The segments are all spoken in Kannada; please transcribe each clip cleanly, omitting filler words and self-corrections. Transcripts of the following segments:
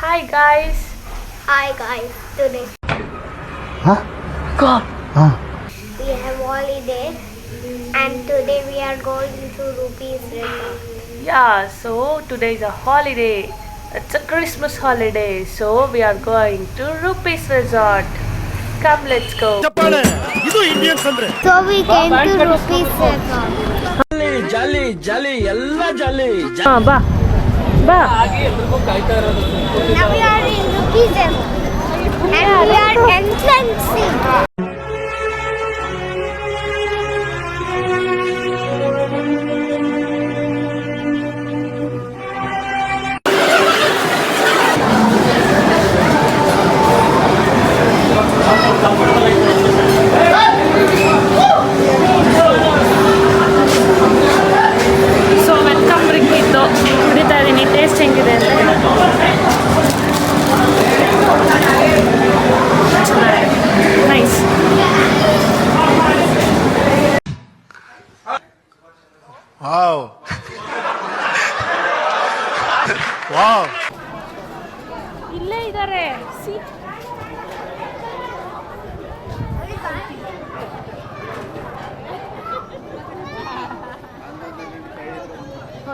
Hi guys. Hi guys, today Huh? God. we have holiday and today we are going to Rupees Resort. Yeah, so today is a holiday. It's a Christmas holiday. So we are going to Rupees Resort. Come, let's go. ಚಪ್ಪಾಳೆ ಇದು ಇಂಡಿಯನ್ಸ್ ಅಂದ್ರೆ So we came to Rupees Resort. ಜಾಲಿ ಜಾಲಿ ಎಲ್ಲ ಜಾಲಿ Ba. Ba. Now we are in Rupees Resort and we are entrancing. So welcome drink ಇತ್ತು ಕುಡಿತಾ ಇದ್ದೀನಿ. ಟೇಸ್ಟ್ ಹೆಂಗಿದೆ ಅಂತ ನೈಸ್. ವಾವ್ ವಾವ್ ಇಲ್ಲೇ ಇದ್ದಾರೆ.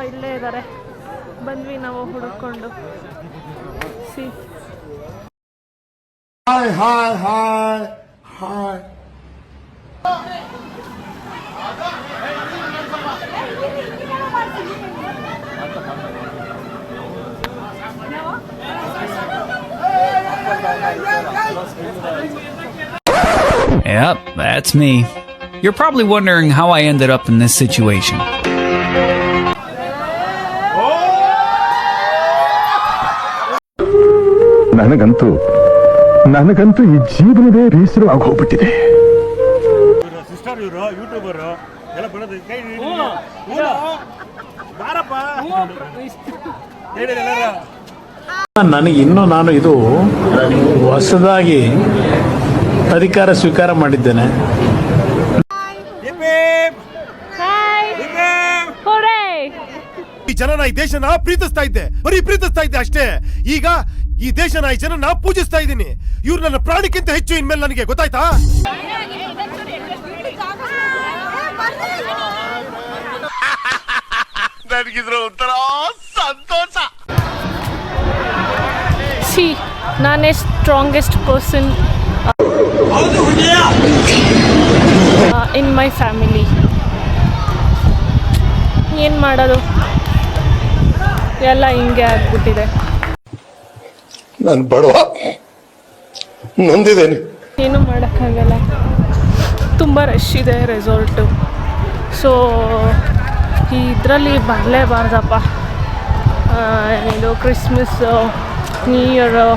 ಇಲ್ಲೇ ಇದ್ದಾರೆ. ಬಂದ್ವಿ ನಾವು ಹುಡುಕೊಂಡು. See hi hi hi hi Yep, that's me. You're probably wondering how I ended up in this situation. ನನಗಂತೂ ಈ ಜೀವನವೇ ಬೇಸರವಾಗಿ ಹೋಗ್ಬಿಟ್ಟಿದೆ. ಸಿಸ್ಟರ್ ಇವರು ಯೂಟ್ಯೂಬರ್ ಎಲ್ಲ ಬರೋದು ಕೈ ಬಾರಪ್ಪ ಹೇಳಿ ನಾನು ಇದು ಹೊಸದಾಗಿ ಅಧಿಕಾರ ಸ್ವೀಕಾರ ಮಾಡಿದ್ದೇನೆ. ಈ ಜನನ ಈ ದೇಶನ ಪ್ರೀತಿಸ್ತಾ ಇದ್ದೆ, ಬರೀ ಪ್ರೀತಿಸ್ತಾ ಇದ್ದೆ ಅಷ್ಟೇ. ಈಗ ಈ ದೇಶನ ಈ ಜನನ ಪೂಜಿಸ್ತಾ ಇದ್ದೀನಿ. ಇವ್ರು ನನ್ನ ಪ್ರಾಣಕ್ಕಿಂತ ಹೆಚ್ಚು ಇನ್ಮೇಲೆ ನನಗೆ ಗೊತ್ತಾಯ್ತಾ? ನನಗಿದ್ರು ಒಂಥರ ಸಂತೋಷ. ಸಿ ನಾನೇ strongest person in my family. ಏನು ಮಾಡೋದು, ಎಲ್ಲ ಹಿಂಗೆ ಆಗ್ಬಿಟ್ಟಿದೆ. ನಾನು ಬಡವ, ನೊಂದಿದ್ದೇನೆ. ಏನೂ ಮಾಡೋಕ್ಕಾಗಲ್ಲ. ತುಂಬ ರಶ್ ಇದೆ ರೆಸಾರ್ಟು. ಸೊ ಇದರಲ್ಲಿ ಬರಲೇಬಾರ್ದಪ್ಪ. ಇದು ಕ್ರಿಸ್ಮಸ್ಸು, ನ್ಯೂ ಇಯರು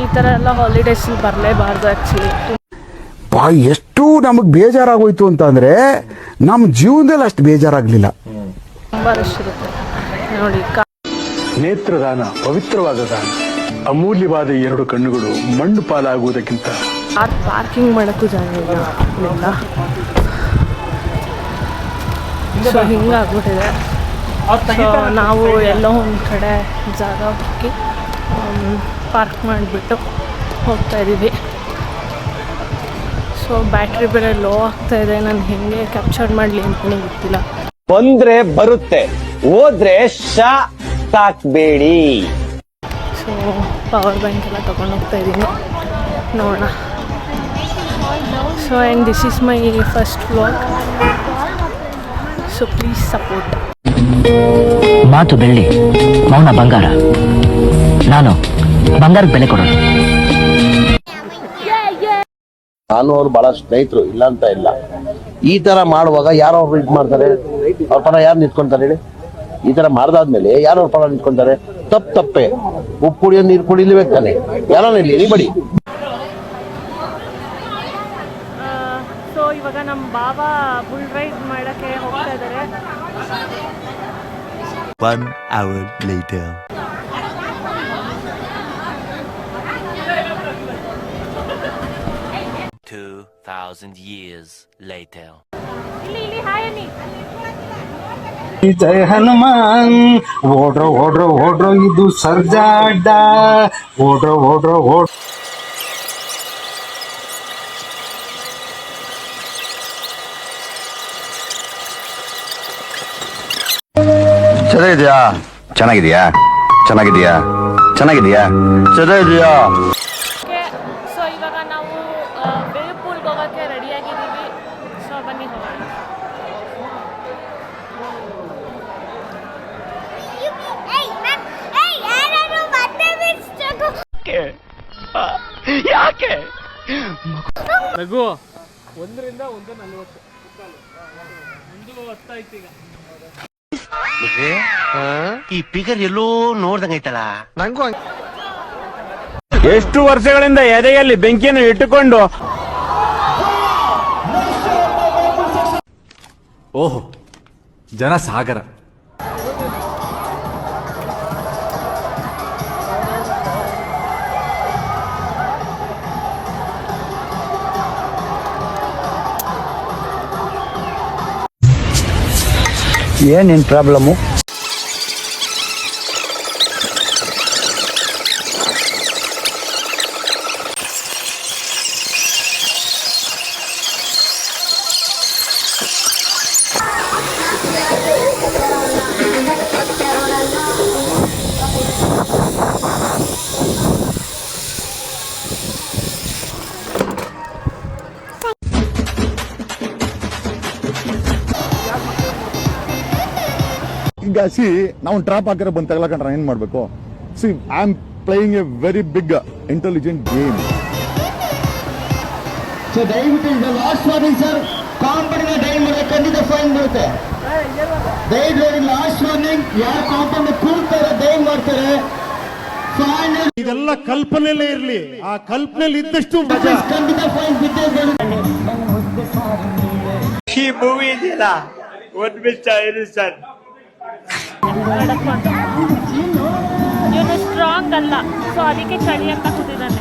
ಈ ಥರ ಎಲ್ಲ ಹಾಲಿಡೇಸಲ್ಲಿ ಬರಲೇಬಾರ್ದು ಆ್ಯಕ್ಚುಲಿ. ಎಷ್ಟು ನಮಗೆ ಬೇಜಾರಾಗೋಯ್ತು ಅಂತಂದ್ರೆ ನಮ್ಮ ಜೀವನದಲ್ಲಿ ಅಷ್ಟು ಬೇಜಾರಾಗಲಿಲ್ಲ. ತುಂಬ ರಶ್ ಇರುತ್ತೆ ನೋಡಿ. ನೇತ್ರದಾನ ಪವಿತ್ರವಾದ ದಾನ. ಅಮೂಲ್ಯವಾದ ಎರಡು ಕಣ್ಣುಗಳು ಮಣ್ಣು ಪಾಲಾಗುವುದಕ್ಕಿಂತ ಪಾರ್ಕಿಂಗ್ ಮಾಡೋಕ್ಕೂ ಜಾಗ ಇಲ್ಲ. ಸೊ ಹಿಂಗಾಗ್ಬಿಟ್ಟಿದೆ. ಸೊ ನಾವು ಎಲ್ಲೋ ಒಂದು ಕಡೆ ಜಾಗ ಹುಡುಕಿ ಪಾರ್ಕ್ ಮಾಡಿಬಿಟ್ಟು ಹೋಗ್ತಾ ಇದ್ದೀವಿ. ಸೊ ಬ್ಯಾಟ್ರಿ ಬೇರೆ ಲೋ ಆಗ್ತಾ ಇದೆ. ನಾನು ಹೆಂಗೆ ಕ್ಯಾಪ್ಚರ್ ಮಾಡಲಿ ಅಂತಲೇ ಗೊತ್ತಿಲ್ಲ. ಬಂದ್ರೆ ಬರುತ್ತೆ, ಹೋದ್ರೆ ಶಾಕ್ಬೇಡಿ. ಸೊ ಪವರ್ ಬ್ಯಾಂಕ್ ಎಲ್ಲ ತೊಗೊಂಡು ಹೋಗ್ತಾ ಇದ್ದೀನಿ, ನೋಡೋಣ. So and this is my first vlog. So please support. ಮಾತು ಬೆಳ್ಳಿ, ಮೌನ ಬಂಗಾರ. ನಾನು ಬಂಗಾರದ ಬೆಲೆ ಕೊಡೋಣ. ನಾನು ಅವ್ರು ಬಹಳ ಸ್ನೇಹಿತರು, ಇಲ್ಲ ಅಂತ ಇಲ್ಲ. ಈ ತರ ಮಾಡುವಾಗ ಯಾರು ಅವ್ರು ಇದು ಮಾಡ್ತಾರೆ? ಅವ್ರ ಪರ ಯಾರು ನಿಂತ್ಕೊಂತಾರೆ ಹೇಳಿ? ಈ ತರ ಮಾಡ್ದಾದ್ಮೇಲೆ ಯಾರು ಅವ್ರ ಪರ ನಿಂತ್ಕೊಂತಾರೆ? ತಪ್ಪೆ. ಉಪ್ಪು ಕುಡಿಯೋ ನೀರು ಕುಡಿಲೇಬೇಕು ತಾನೆ, ಯಾರೋ ಇಲ್ಲಿ ಬಡಿ. ಸೊ ಇವಾಗ ನಮ್ಮ ಬಾಬಾ ಬುಲ್ ರೈಡ್ ಮಾಡೋಕ್ಕೆ ಹೋಗ್ತಾ ಇದ್ದಾರೆ. 1 hour later. 2,000 years later. ಇಲ್ಲಿ ಹಾಯ್ ಅನ್ನಿ. ಜಯ ಹನುಮಾನ್ ಓಡ್ರೋ ಓಡ್ರೋ ಓಡ್ರೋ ಇದು ಸರ್ಜಾಡ್ಡ ಓಡ್ರೋ ಓಡ್ರೋ ಓಡ್ ಚೆನ್ನಾಗಿದ್ಯಾ ಚೆನ್ನಾಗಿದ್ಯಾ ಚೆನ್ನಾಗಿದ್ಯಾ ಚೆನ್ನಾಗಿದ್ಯಾ ಚೆನ್ನಾಗಿದ್ಯಾ ಸೊ ಇವಾಗ ನಾವು ವೇವ್ ಪೂಲ್ಗೆ ಹೋಗೋಕ್ಕೆ ರೆಡಿಯಾಗಿದ್ದೀವಿ. ಸೊ ಬನ್ನಿ ಹೋಗೋಣ. ರಘು 1ರಿಂದ 1:40 1:10 ಆಯ್ತು ಈಗ. ಈ ಪಿಗರ್ ಎಲ್ಲೋ ನೋಡ್ದಂಗೈತಲ್ಲ ನಂಗೂ. ಎಷ್ಟು ವರ್ಷಗಳಿಂದ ಎದೆಯಲ್ಲಿ ಬೆಂಕಿಯನ್ನು ಇಟ್ಟುಕೊಂಡು ಓಹೋ, ಜನ ಸಾಗರ. ಏನೇನ್ ಪ್ರಾಬ್ಲಮ್ಮು? ಈಗ ಸಿ ನಾವು ಟ್ರಾಪ್ ಹಾಕಿರೋ ಬಂದು ತಗೊಳಕಂಡ್ರೆ ಏನ್ ಮಾಡ್ಬೇಕು? See I am playing a very big intelligent game. So ದಯವಿಟ್ಟು last warning sir, compound dive ಮಾಡಿದ್ರೆ ಖಂಡಿತ ಫೈನ್ ಬರುತ್ತೆ. ದಯವಿಟ್ಟು ಲಾಸ್ಟ್ ವಾರ್ನಿಂಗ್, ಯಾರು ಕಾಂಪೌಂಡ್ ಕೂರ್ತಾರೆ ಡೈವ್ ಮಾಡ್ತಾರೆ ಫೈನ್. ಇದೆಲ್ಲ ಕಲ್ಪನೆಯಲ್ಲೇ ಇರ್ಲಿ, ಆ ಕಲ್ಪನೆಯಲ್ಲಿ ಇದ್ದಷ್ಟು ಮಜಾ. ಖಂಡಿತ ಫೈನ್ ಬಿದ್ದೇ ಬೀಳುತ್ತೆ. ಈ ಮೂವಿ ಇದೆಯಲ್ಲ ಒಂದು ಮಿಸ್ ಆಗಿದೆ ಸರ್. ಇವನು ಸ್ಟ್ರಾಂಗ್ ಅಲ್ಲ, ಸೊ ಅದಕ್ಕೆ ಚಳಿ ಅಂತ ಕೂತಿದ್ದಾನೆ.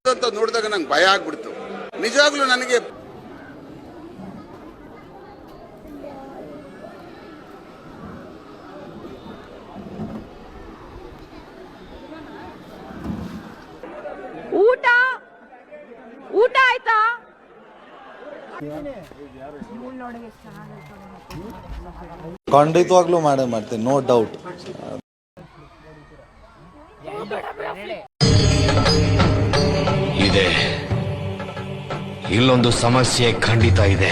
ಇದೊಂದು ನೋಡಿದಾಗ ನಂಗೆ ಭಯ ಆಗ್ಬಿಡ್ತು ನಿಜವಾಗ್ಲೂ. ನನಗೆ ಊಟ ಆಯ್ತಾ? ಖಂಡಿತವಾಗ್ಲೂ ಮಾಡ್ತೀನಿ, ನೋ ಡೌಟ್. ಇದೆ, ಇಲ್ಲೊಂದು ಸಮಸ್ಯೆ ಖಂಡಿತ ಇದೆ.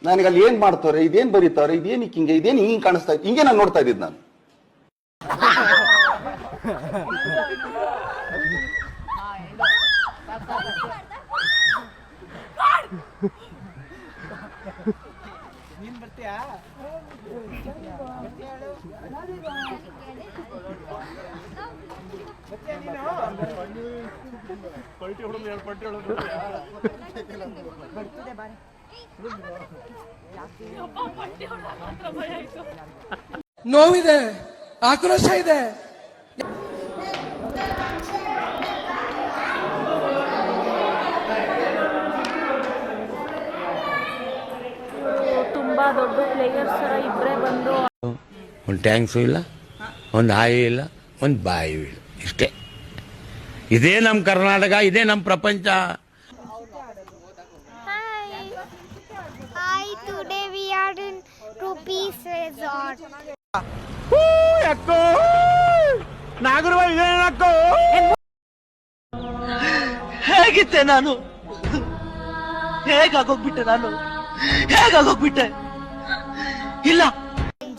ನನಗೆ ಅಲ್ಲಿ ಏನ್ ಮಾಡ್ತಾರೆ, ಇದೇನ್ ಬರೀತಾರೆ, ಇದೇನ್ ಹಿಂಗೆ, ಇದೇನ್ ಹಿಂಗ್ ಕಾಣಿಸ್ತಾ ಇತ್ತು, ಹಿಂಗೆ ನಾನು ನೋಡ್ತಾ ಇದ್ದಿದ್ದು ನಾನು. ನೋವಿದೆ, ಆಕ್ರೋಶ ಇದೆ. ತುಂಬಾ ದೊಡ್ಡ ಪ್ಲೇಯರ್ಸ್ ತರ ಇಬ್ಬರೇ ಬಂದು ಒಂದು ಟ್ಯಾಂಕ್ಸು ಇಲ್ಲ, ಒಂದು ಹಾಯಿ ಇಲ್ಲ, ಒಂದು ಬಾಯಿ ಇಲ್ಲ, ಇಷ್ಟೇ. ಇದೇ ನಮ್ಮ ಕರ್ನಾಟಕ, ಇದೇ ನಮ್ಮ ಪ್ರಪಂಚ. Hi, today we are in Rupees Resort. ಹೇಗಿದ್ದೆ ನಾನು? ಹೇಗಾಗೋಗ್ಬಿಟ್ಟೆ ನಾನು? ಹೇಗಾಗೋಗ್ಬಿಟ್ಟೆ? ಇಲ್ಲ.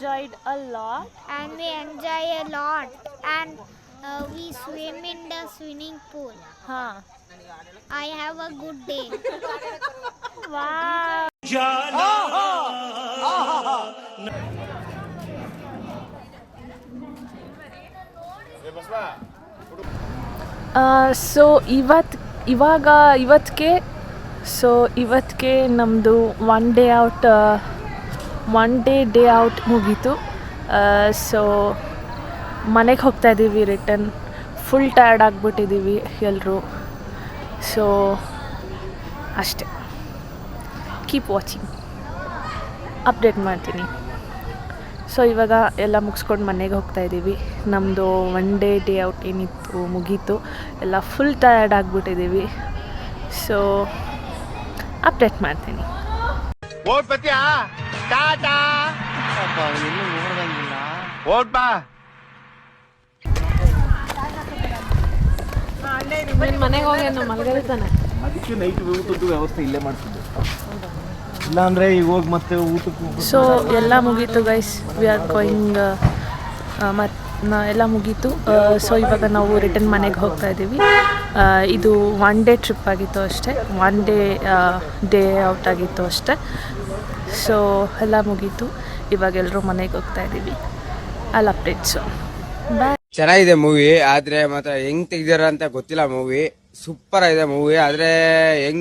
enjoyed a lot And we enjoy a lot. And we swim in the swimming pool. I have a good day. wow. So ಇವತ್ತಿಗೆ ನಮ್ಮದು ಒನ್ ಡೇ ಔಟ್ ಮುಗೀತು. ಸೊ ಮನೆಗೆ ಹೋಗ್ತಾ ಇದ್ದೀವಿ ರಿಟರ್ನ್. ಫುಲ್ ಟಯರ್ಡ್ ಆಗಿಬಿಟ್ಟಿದ್ದೀವಿ ಎಲ್ಲರೂ. ಸೊ ಅಷ್ಟೇ, ಕೀಪ್ ವಾಚಿಂಗ್, ಅಪ್ಡೇಟ್ ಮಾಡ್ತೀನಿ. ಸೊ ಇವಾಗ ಎಲ್ಲ ಮುಗಿಸ್ಕೊಂಡು ಮನೆಗೆ ಹೋಗ್ತಾ ಇದ್ದೀವಿ. ನಮ್ಮದು ಒನ್ ಡೇ ಔಟ್ ಏನಿತ್ತು ಮುಗೀತು. ಎಲ್ಲ ಫುಲ್ ಟಯರ್ಡ್ ಆಗಿಬಿಟ್ಟಿದ್ದೀವಿ. ಸೊ ಅಪ್ಡೇಟ್ ಮಾಡ್ತೀನಿ. ಮನೆಗೆ ಹೋಗಿ ಮಲಗಿರ್ತಾನೆ. ಅದಕ್ಕೆ ನೈಟ್ ಊಟದ್ದು ವ್ಯವಸ್ಥೆ ಇಲ್ಲೇ ಮಾಡಿಸಿದ್ದು, ಇಲ್ಲ ಅಂದರೆ ಈಗ ಹೋಗಿ ಮತ್ತೆ ಊಟಕ್ಕೆ. ಸೊ ಎಲ್ಲ ಮುಗೀತು ಗೈಸ್, ವಿ ಆರ್ ಗೋಯಿಂಗ್. ಎಲ್ಲ ಮುಗೀತು. ಸೊ ಇವಾಗ ನಾವು ರಿಟರ್ನ್ ಮನೆಗೆ ಹೋಗ್ತಾ ಇದ್ದೀವಿ. ಇದು ಒನ್ ಡೇ ಟ್ರಿಪ್ ಆಗಿತ್ತು ಅಷ್ಟೇ, ಒನ್ ಡೇ ಔಟ್ ಆಗಿತ್ತು ಅಷ್ಟೇ. ಸೊ ಎಲ್ಲ ಮುಗೀತು. ಇವಾಗ ಎಲ್ಲರೂ ಮನೆಗೆ ಹೋಗ್ತಾ ಇದ್ದೀವಿ. ಅಲ್ಲಿ ಅಪ್ಡೇಟ್ಸು. ಬಾಯ್. ಚೆನ್ನಾಗಿದೆ ಮೂವಿ, ಆದ್ರೆ ಮಾತ್ರ ಹೆಂಗ್ ತೆಗ್ದಾರ ಅಂತ ಗೊತ್ತಿಲ್ಲ. ಮೂವಿ ಸೂಪರ್ ಆಗಿದೆ ಮೂವಿ, ಆದ್ರೆ ಹೆಂಗ್